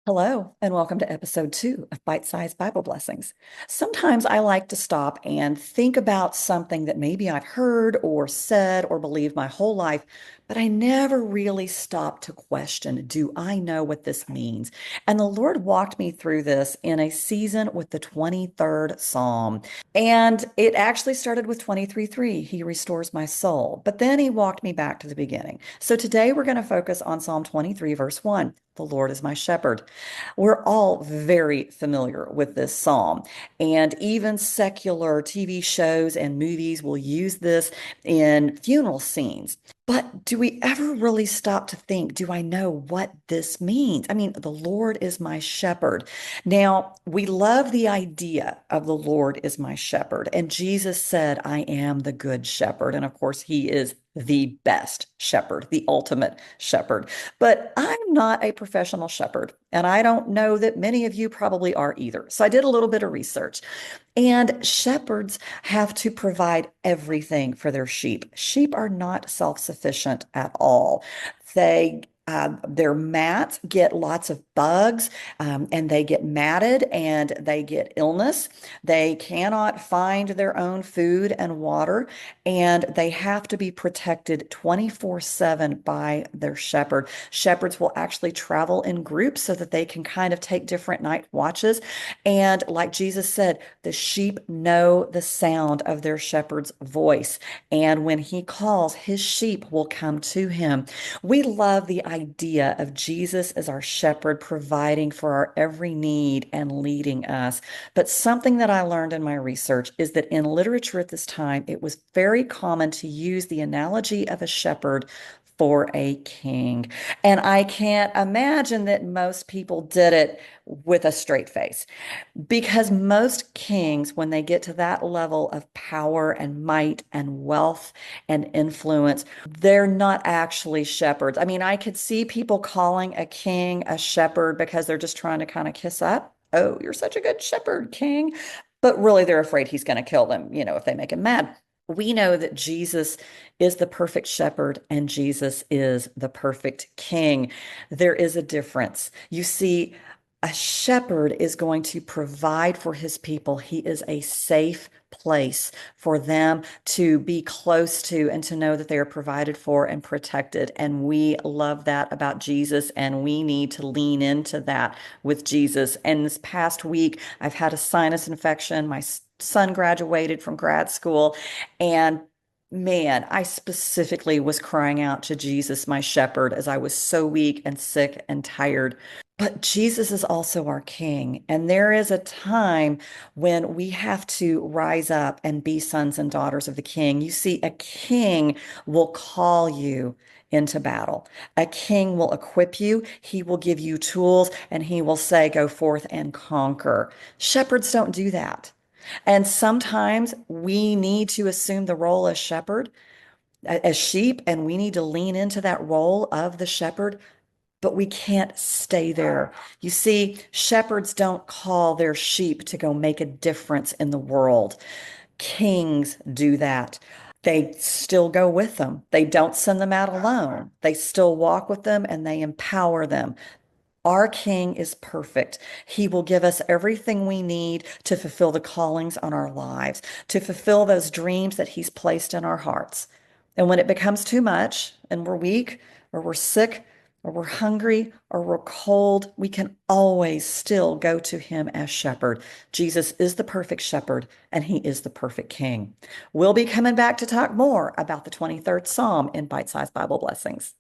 Hello, and welcome to episode 2 of Bite-Sized Bible Blessings. Sometimes I like to stop and think about something that maybe I've heard or said or believed my whole life, but I never really stop to question, do I know what this means? And the Lord walked me through this in a season with the 23rd Psalm. And it actually started with 23:3. He restores my soul. But then he walked me back to the beginning. So today we're going to focus on Psalm 23, verse 1. The Lord is my shepherd. We're all very familiar with this psalm, and even secular TV shows and movies will use this in funeral scenes. But do we ever really stop to think, do I know what this means? I mean, the Lord is my shepherd. Now, we love the idea of the Lord is my shepherd, and Jesus said, I am the good shepherd. And of course, he is the best shepherd, the ultimate shepherd. But I'm not a professional shepherd, and I don't know that many of you probably are either. So I did a little bit of research. And shepherds have to provide everything for their sheep. Sheep are not self-sufficient at all. They their mats get lots of bugs, and they get matted and they get illness. They cannot find their own food and water, and they have to be protected 24/7 by their shepherd. Shepherds will actually travel in groups so that they can kind of take different night watches. And like Jesus said, the sheep know the sound of their shepherd's voice. And when he calls, his sheep will come to him. We love the idea of Jesus as our shepherd, providing for our every need and leading us. But something that I learned in my research is that in literature at this time, it was very common to use the analogy of a shepherd for a king. And I can't imagine that most people did it with a straight face. Because most kings, when they get to that level of power and might and wealth and influence, they're not actually shepherds. I mean, I could see people calling a king a shepherd because they're just trying to kind of kiss up. Oh, you're such a good shepherd, king. But really, they're afraid he's going to kill them, if they make him mad. We know that Jesus is the perfect shepherd and Jesus is the perfect king. There is a difference. You see, a shepherd is going to provide for his people. He is a safe place for them to be close to and to know that they are provided for and protected. And we love that about Jesus, and we need to lean into that with Jesus. And this past week, I've had a sinus infection. My son graduated from grad school, and man, I specifically was crying out to Jesus, my shepherd, as I was so weak and sick and tired. But Jesus is also our King. And there is a time when we have to rise up and be sons and daughters of the King. You see, a king will call you into battle. A king will equip you. He will give you tools and he will say, go forth and conquer. Shepherds don't do that. And sometimes we need to assume the role as shepherd, as sheep, and we need to lean into that role of the shepherd, but we can't stay there. You see, shepherds don't call their sheep to go make a difference in the world. Kings do that. They still go with them. They don't send them out alone. They still walk with them and they empower them. Our King is perfect. He will give us everything we need to fulfill the callings on our lives, to fulfill those dreams that He's placed in our hearts. And when it becomes too much and we're weak or we're sick or we're hungry or we're cold, we can always still go to Him as shepherd. Jesus is the perfect shepherd and He is the perfect King. We'll be coming back to talk more about the 23rd Psalm in Bite-Sized Bible Blessings.